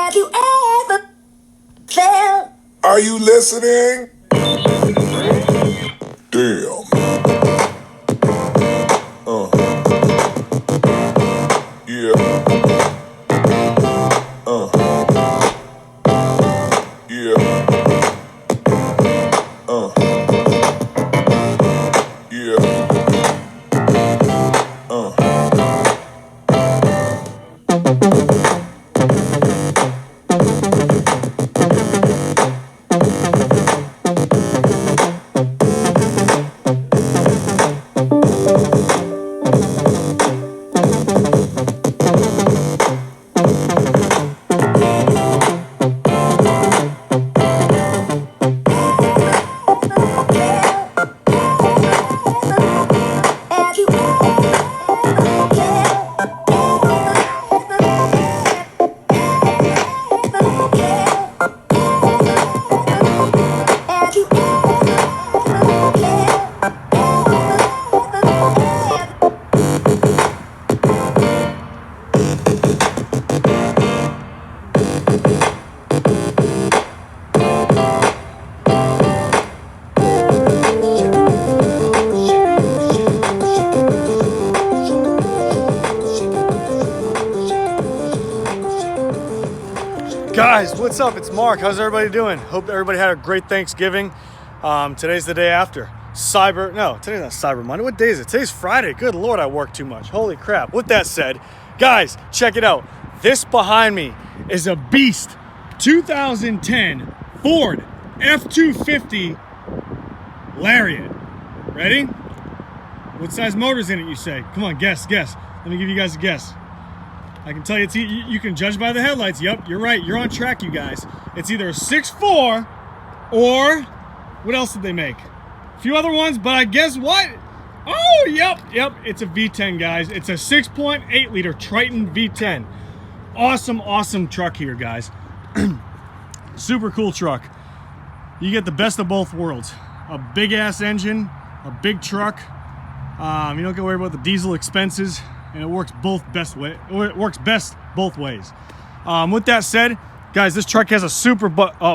Have you ever felt? Are you listening? Damn. Yeah. Yeah. Yeah. Guys, what's up? It's Mark. How's everybody doing? Hope everybody had a great Thanksgiving. Today's the day after. Today's not Cyber Monday. What day is it? Today's Friday. Good Lord, I work too much. Holy crap. With that said, guys, check it out. This behind me is a beast 2010 Ford F-250 Lariat. Ready? What size motor's in it, you say? Come on, guess. Let me give you guys a guess. I can tell you, you can judge by the headlights. Yep, you're right. You're on track, you guys. It's either a 6.4 or what else did they make? A few other ones, but I guess what? Oh, yep. It's a V10, guys. It's a 6.8 liter TRITON V10. Awesome truck here, guys. Super cool truck. You get the best of both worlds. A big ass engine, a big truck. You don't have to worry about the diesel expenses. And it works best both ways. With that said, guys, this truck has a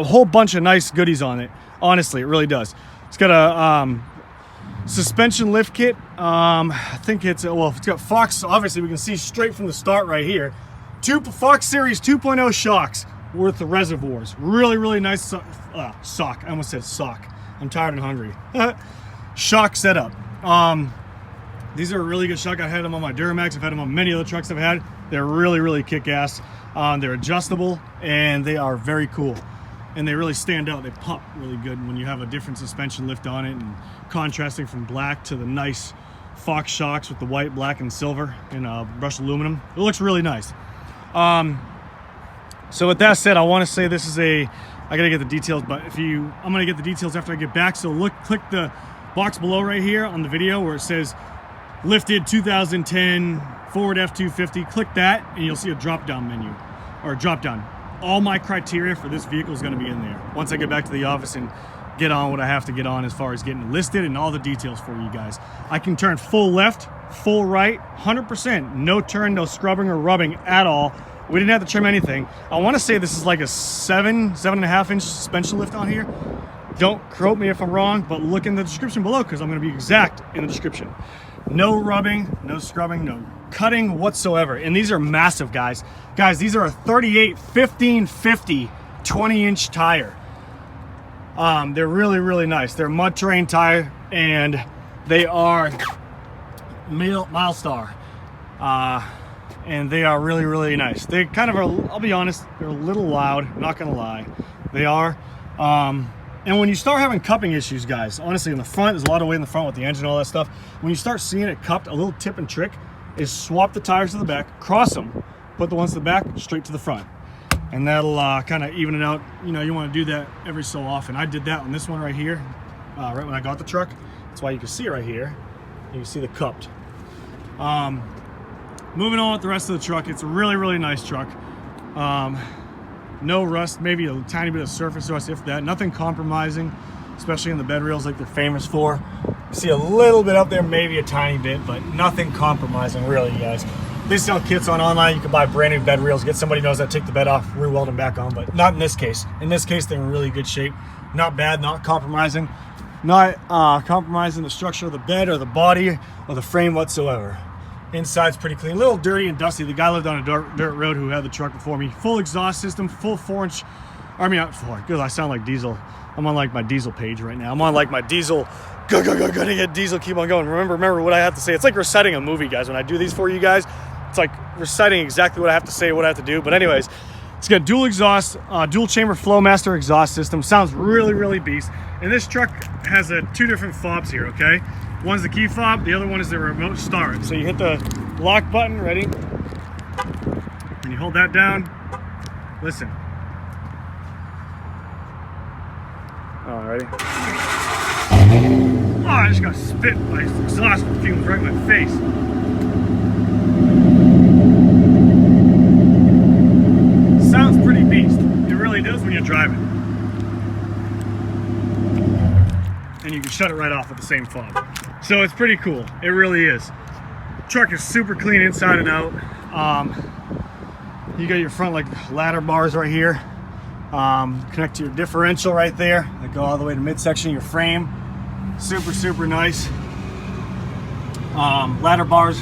whole bunch of nice goodies on it. Honestly, it really does. It's got a suspension lift kit. I think it's got Fox. Obviously, we can see straight from the start right here. Fox Series 2.0 shocks with the reservoirs. Really nice sock. I almost said sock. I'm tired and hungry. Shock setup. These are a really good shock. I've had them on my Duramax. I've had them on many other trucks I've had. They're really kick-ass. They're adjustable and they are very cool. And they really stand out. They pop really good when you have a different suspension lift on it and contrasting from black to the nice Fox shocks with the white, black, and silver in brushed aluminum. It looks really nice. So with that said, I want to say this is I gotta get the details, but I'm gonna get the details after I get back. So click the box below right here on the video where it says lifted 2010 Ford F-250. Click that and you'll see a drop-down menu, or a drop-down. All my criteria for this vehicle is going to be in there once I get back to the office and get on what I have to get on as far as getting listed and all the details for you guys. I can turn full left, full right, 100%. No turn, no scrubbing or rubbing at all. We didn't have to trim anything. I want to say this is like a 7.5 inch suspension lift on here. Don't quote me if I'm wrong, but look in the description below because I'm going to be exact in the description. No rubbing, no scrubbing, no cutting whatsoever. And these are massive, guys. Guys, these are a 38’s 20-inch tire. They're really nice. They're mud terrain tire, and they are Milestar. And they are really nice. They kind of are, I'll be honest, they're a little loud, not gonna lie. They are. And when you start having cupping issues, guys, honestly, in the front, there's a lot of weight in the front with the engine and all that stuff. When you start seeing it cupped, a little tip and trick is swap the tires to the back, cross them, put the ones to the back straight to the front. And that'll kind of even it out. You know, you want to do that every so often. I did that on this one right here, right when I got the truck. That's why you can see it right here. You can see the cupped. Moving on with the rest of the truck, it's a really nice truck. No rust, maybe a tiny bit of surface rust, if that. Nothing compromising, especially in the bed rails like they're famous for. You see a little bit up there, maybe a tiny bit, but nothing compromising really, guys. They sell kits on online. You can buy brand new bed reels, get somebody who knows how to take the bed off, re-weld them back on, but not in this case. In this case, they're in really good shape. Not bad, not compromising. Not compromising the structure of the bed or the body or the frame whatsoever. Inside's pretty clean. A little dirty and dusty. The guy lived on a dirt road who had the truck before me. Full exhaust system, full 4-inch. I mean, not 4, because I sound like diesel. I'm on like my diesel page right now. I'm on like my diesel. Gonna get diesel, keep on going. Remember what I have to say. It's like reciting a movie, guys. When I do these for you guys, it's like reciting exactly what I have to say, what I have to do. But anyways, it's got dual exhaust, dual chamber Flowmaster exhaust system. Sounds really, really beast. And this truck has 2 different fobs here, okay? One's the key fob, the other one is the remote start. So you hit the lock button, ready? And you hold that down. Listen. Alrighty. Oh, I just got spit by exhaust fumes right in my face. Sounds pretty beast. It really does when you're driving. And you can shut it right off with the same fob. So it's pretty cool. It really is. Truck is super clean inside and out. You got your front like ladder bars right here. Connect to your differential right there. They go all the way to midsection of your frame. Super nice. Ladder bars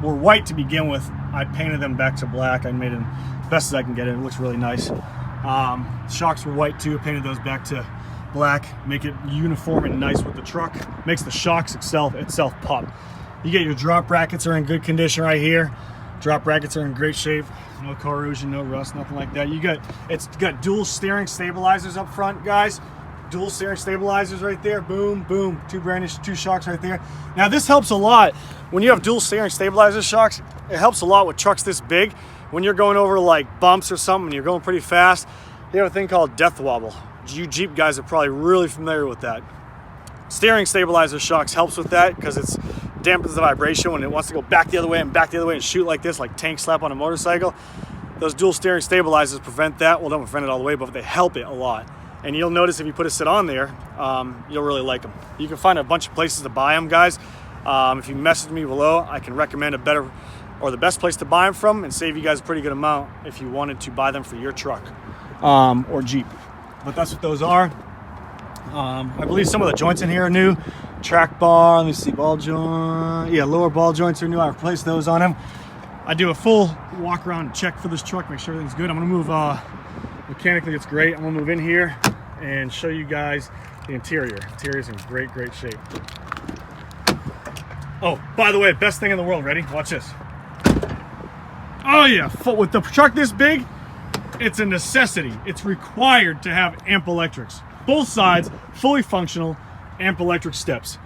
were white to begin with. I painted them back to black. I made them best as I can get it. It looks really nice. Shocks were white too. Painted those back to black. Make it uniform and nice with the truck. Makes the shocks itself pop. You get your drop brackets are in good condition right here. Drop brackets are in great shape. No corrosion, no rust, nothing like that. It's got dual steering stabilizers up front, guys. Dual steering stabilizers right there. Boom, boom. 2 shocks right there. Now this helps a lot when you have dual steering stabilizer shocks. It helps a lot with trucks this big. When you're going over like bumps or something and you're going pretty fast, they have a thing called death wobble. You Jeep guys are probably really familiar with that. Steering stabilizer shocks helps with that because it's dampens the vibration when it wants to go back the other way and shoot like this, like tank slap on a motorcycle. Those dual steering stabilizers prevent that. Well, don't prevent it all the way, but they help it a lot. And you'll notice if you put a sit on there, you'll really like them. You can find a bunch of places to buy them, guys. If you message me below, I can recommend a better or the best place to buy them from and save you guys a pretty good amount if you wanted to buy them for your truck or Jeep. But that's what those are. I believe some of the joints in here are new. Track bar, let me see, ball joint. Yeah, lower ball joints are new. I replaced those on them. I do a full walk around and check for this truck, make sure everything's good. I'm gonna move, mechanically it's great. I'm gonna move in here and show you guys the interior. Interior's in great shape. Oh, by the way, best thing in the world, ready? Watch this. Oh yeah, with the truck this big, it's a necessity. It's required to have amp electrics. Both sides, fully functional amp electric steps.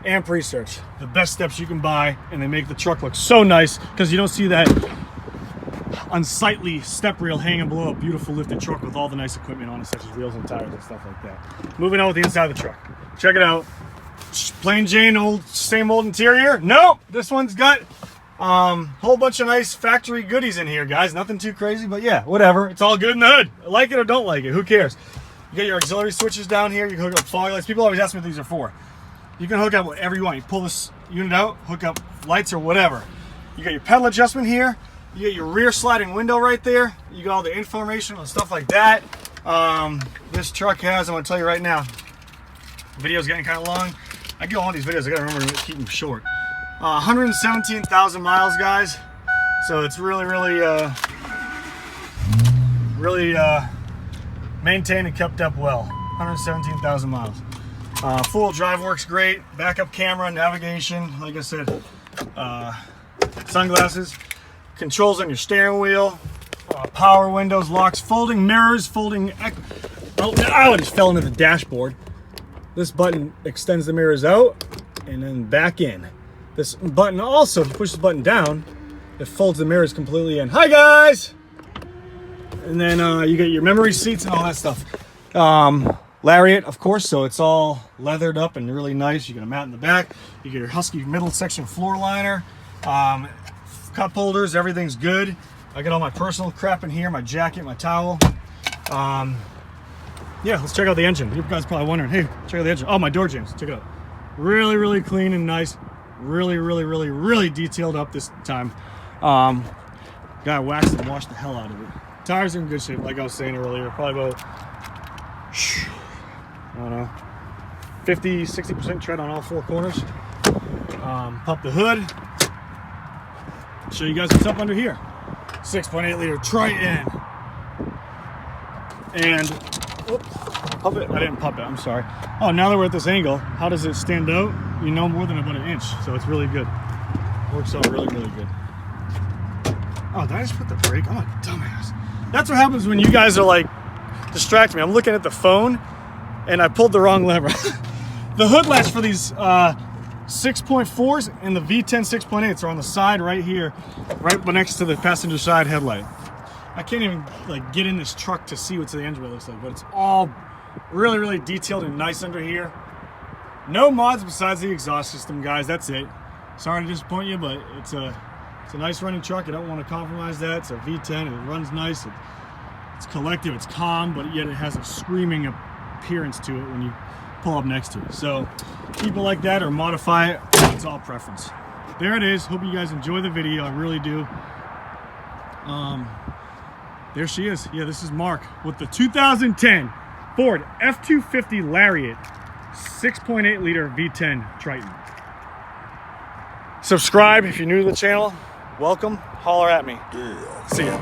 Amp Research, the best steps you can buy, and they make the truck look so nice because you don't see that unsightly step rail hanging below a beautiful lifted truck with all the nice equipment on it, such as wheels and tires and stuff like that. Moving on with the inside of the truck. Check it out. Plain Jane, same old interior. Nope, this one's got whole bunch of nice factory goodies in here, guys. Nothing too crazy, but yeah, whatever. It's all good in the hood. Like it or don't like it, who cares? You got your auxiliary switches down here. You can hook up fog lights. People always ask me what these are for. You can hook up whatever you want. You pull this unit out, hook up lights or whatever. You got your pedal adjustment here. You get your rear sliding window right there. You got all the information and stuff like that. This truck has, I'm gonna tell you right now, the video's getting kind of long. I get all these videos, I gotta remember to keep them short. 117,000 miles, guys. So it's really maintained and kept up well. 117,000 miles. Full drive works great. Backup camera, navigation, like I said, sunglasses, controls on your steering wheel, power windows, locks, folding mirrors, folding. Oh, I just fell into the dashboard. This button extends the mirrors out and then back in. This button also, if you push the button down, it folds the mirrors completely in. Hi guys! And then you get your memory seats and all that stuff. Lariat, of course, so it's all leathered up and really nice. You get a mat in the back. You get your Husky middle section floor liner. Cup holders, everything's good. I got all my personal crap in here, my jacket, my towel. Yeah, let's check out the engine. You guys are probably wondering, hey, check out the engine. Oh, my door jambs, check it out. Really clean and nice. Really detailed up this time. Got waxed and washed the hell out of it. Tires are in good shape, like I was saying earlier. Probably about, I don't know, 50-60% tread on all four corners. Pop the hood. Show you guys what's up under here. 6.8 liter TRITON. And pop it. I didn't pop it. I'm sorry. Oh, now that we're at this angle, how does it stand out? You know, more than about an inch, so it's really good. Works out really good. Oh, did I just put the brake? I'm a dumbass. That's what happens when you guys are like distracting me. I'm looking at the phone, and I pulled the wrong lever. The hood latch for these 6.4s and the V10 6.8s are on the side right here, right next to the passenger side headlight. I can't even like get in this truck to see what the engine bay looks like, but it's all really detailed and nice under here. No mods besides the exhaust system, guys. That's it. Sorry to disappoint you, but it's a nice running truck. I don't want to compromise that. It's a V10. It runs nice. It's collective. It's calm, but yet it has a screaming appearance to it when you pull up next to it. So keep it like that or modify it. It's all preference. There it is. Hope you guys enjoy the video. I really do. There she is. Yeah, this is Mark with the 2010 Ford F-250 Lariat 6.8 liter V10 TRITON. Subscribe if you're new to the channel. Welcome. Holler at me. Yeah. See ya.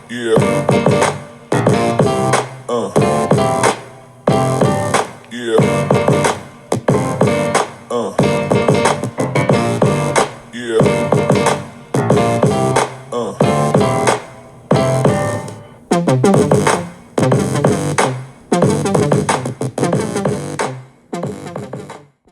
Yeah.